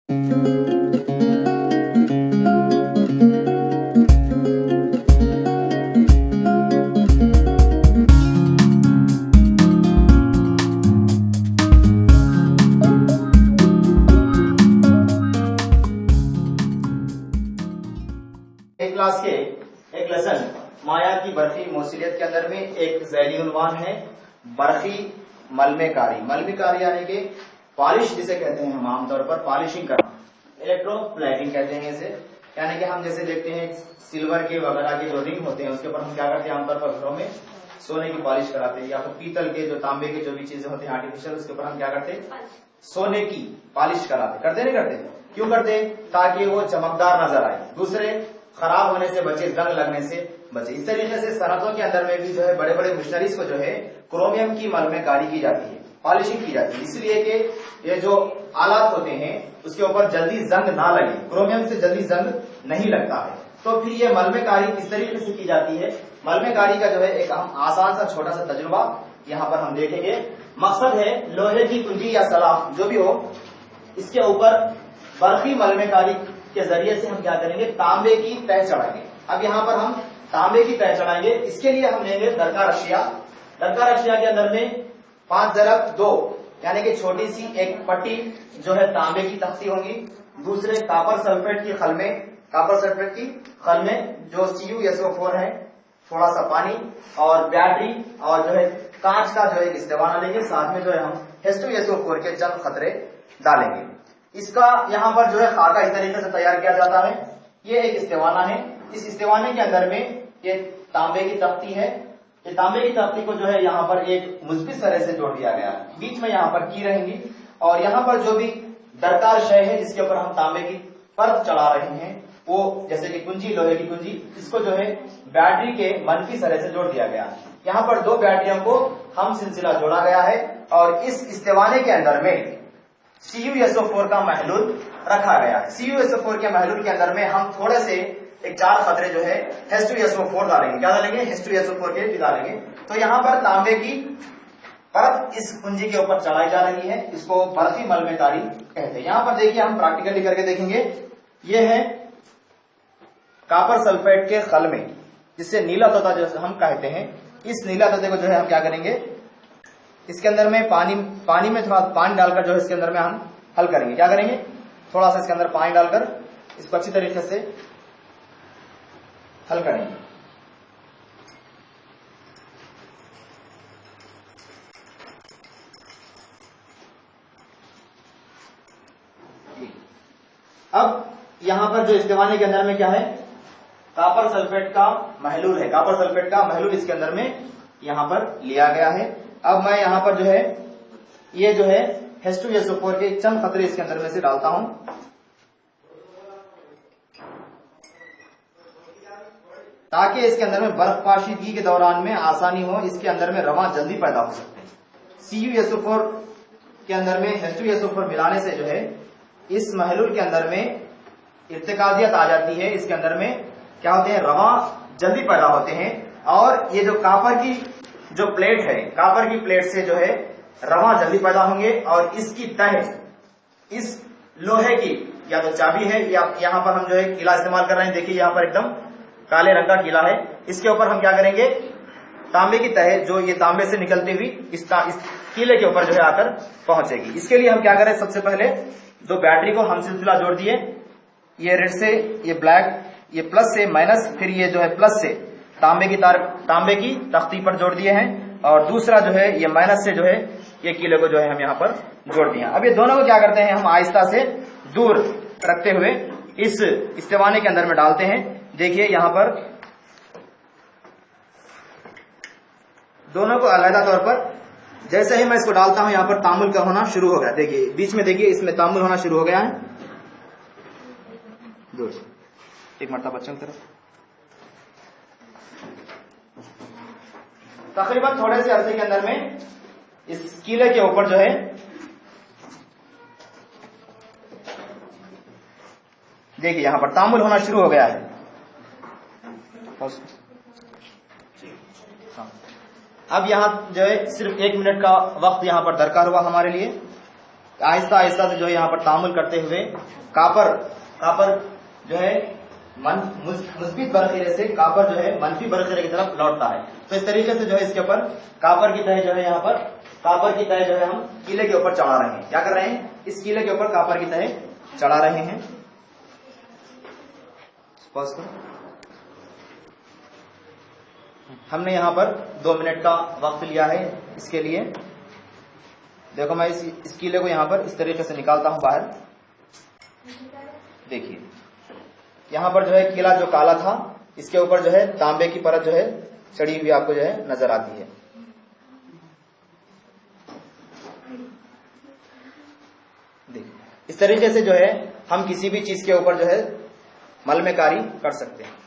एक क्लास के एक लेसन माया की बरखी मौसूलियत के अंदर में एक ज़ैली उन्वान है बरखी मलमेकारी। मलमेकारी यानी कि पॉलिश जिसे कहते हैं हम आमतौर पर पॉलिशिंग करना, इलेक्ट्रोप्लेटिंग कहते हैं इसे। यानी कि हम जैसे देखते हैं सिल्वर के वगैरह के जो रिंग होते हैं उसके ऊपर हम क्या करते हैं आमतौर पर घरों में सोने की पॉलिश कराते हैं, या फिर पीतल के जो तांबे के जो भी चीजें होते हैं आर्टिफिशियल उसके ऊपर हम क्या करते हैं सोने की पॉलिश कराते। करते नहीं करते? क्यों करते हैं? ताकि वो चमकदार नजर आए, दूसरे खराब होने से बचे, जंग लगने से बचे। इस तरीके से सनतों के अंदर में भी जो है बड़े बड़े मशीनरीज को जो है क्रोमियम की मलमेकारी की जाती है, पॉलिशिंग की जाती है, इसलिए कि ये जो आलात होते हैं उसके ऊपर जल्दी जंग ना लगे, क्रोमियम से जल्दी जंग नहीं लगता है। तो फिर ये मलमेकारी किस तरीके से की जाती है? मलमेकारी का जो है एक हम आसान सा छोटा सा तजुर्बा यहाँ पर हम देखेंगे। मकसद है लोहे की कुंजी या सलाख जो भी हो, इसके ऊपर बरखी मलमेकारी के जरिए से हम क्या करेंगे तांबे की तह चढ़ाएंगे। अब यहाँ पर हम तांबे की तह चढ़ाएंगे, इसके लिए हम लेंगे दरकार अशिया। दरकार अशिया के अंदर में 5/2 यानी कि छोटी सी एक पट्टी जो है तांबे की तख्ती होगी, दूसरे कापर सल्फेट की खल में, कापर सल्फेट की खल में जो CuSO4 है, थोड़ा सा पानी और बैटरी और जो है कांच का जो है इस्तेवाना लेंगे, साथ में जो है हम H2SO4 के चंद खतरे डालेंगे। इसका यहाँ पर जो है खाका इस तरीके से तैयार किया जाता है। ये एक इस्तेवाना है, इस इस्तेवाने के अंदर में ये तांबे की तख्ती है। ये तांबे की तख्ती को जो है यहाँ पर एक मुस्बित तरह से जोड़ दिया गया है, बीच में यहाँ पर की रहेंगी और यहाँ पर जो भी दरकार शय है जिसके ऊपर हम तांबे की परत चढ़ा रहे हैं वो जैसे कि कुंजी, लोहे की कुंजी, इसको जो है बैटरी के मनफी तरह से जोड़ दिया गया। यहाँ पर 2 बैटरियों को हम सिलसिला जोड़ा गया है और इस इस्तेवाने के अंदर में CuSO4 का महलूल रखा गया है। CuSO4 के महलूल के अंदर में हम थोड़े से एक 4 खतरे जो है H2SO4 डालेंगे। क्या डालेंगे? H2SO4 के भी डालेंगे। तो यहाँ पर तांबे की परत इस कुंजी के ऊपर चढ़ाई जा रही है, इसको बरखी मलमेकारी कहते हैं। यहाँ पर देखिए हम प्रैक्टिकली करके देखेंगे। ये है कापर सल्फेट के खल में, जिससे नीला तोता जो हम कहते हैं, इस नीला तोते को जो है हम क्या करेंगे इसके अंदर में पानी में थोड़ा पानी डालकर जो है इसके अंदर में हम हल करेंगे। क्या करेंगे? थोड़ा सा इसके अंदर पानी डालकर इसको अच्छी तरीके से हल करेंगे। अब यहां पर जो इस्तेवाने के अंदर में क्या है कापर सल्फेट का महलूल है, कापर सल्फेट का महलूल इसके अंदर में यहां पर लिया गया है। अब मैं यहां पर जो है ये जो है H2SO4 के चंद खतरे इसके अंदर में से डालता हूं, ताकि इसके अंदर में बर्फपाशीदगी के दौरान में आसानी हो, इसके अंदर में रवां जल्दी पैदा हो सकते हैं। CuSO4 के अंदर में H2SO4 मिलाने से जो है इस महलूल के अंदर में इर्तिकाजियत आ जाती है, इसके अंदर में क्या होते हैं रवां जल्दी पैदा होते हैं और ये जो कापर की जो प्लेट है, कापर की प्लेट से जो है रवां जल्दी पैदा होंगे और इसकी तह इस लोहे की या तो चाबी है या यहाँ पर हम जो है कीला इस्तेमाल कर रहे हैं, देखिए यहाँ पर एकदम काले रंग का कीला है, इसके ऊपर हम क्या करेंगे तांबे की तह जो ये तांबे से निकलती हुई इस कीले के ऊपर जो है आकर पहुंचेगी। इसके लिए हम क्या करें, सबसे पहले 2 बैटरी को हम सिलसिला जोड़ दिए, ये रेड से ये ब्लैक, ये प्लस से माइनस, फिर ये जो है प्लस से तांबे की तख्ती पर जोड़ दिए हैं और दूसरा जो है ये माइनस से जो है ये कीले को जो है हम यहाँ पर जोड़ दिए। अब ये दोनों को क्या करते हैं हम आहिस्ता से दूर रखते हुए इस इस्तेवाने के अंदर में डालते हैं। देखिए यहाँ पर दोनों को अलग तौर पर जैसे ही मैं इसको डालता हूं यहाँ पर तामुल का होना शुरू हो गया। देखिए बीच में देखिए इसमें तामुल होना शुरू हो गया है। एक मरतबा बच्चों की तरफ तकरीबन थोड़े से अरसे के अंदर में इस कीले के ऊपर जो है देखिए यहां पर तामुल होना शुरू हो गया है। अब यहां जो है सिर्फ 1 मिनट का वक्त यहां पर दरकार हुआ हमारे लिए। आहिस्ता आहिस्ता से जो है यहाँ पर तामुल करते हुए कापर जो है मुस्बित बरखीरे से कापर जो है मंफी बरखीरे की तरफ लौटता है। तो इस तरीके से जो है इसके ऊपर कापर की तह जो है यहाँ पर कापर की तह जो है हम कीले के ऊपर चढ़ा रहे हैं। क्या कर रहे हैं? इस कीले के ऊपर कापर की तह चढ़ा रहे हैं। हमने यहाँ पर 2 मिनट का वक्त लिया है इसके लिए। देखो मैं इस कीले को यहाँ पर इस तरीके से निकालता हूं बाहर। देखिए यहाँ पर जो है कीला जो काला था इसके ऊपर जो है तांबे की परत जो है चढ़ी हुई आपको जो है नजर आती है। देखिए इस तरीके से जो है हम किसी भी चीज के ऊपर जो है मलमेकारी कर सकते हैं।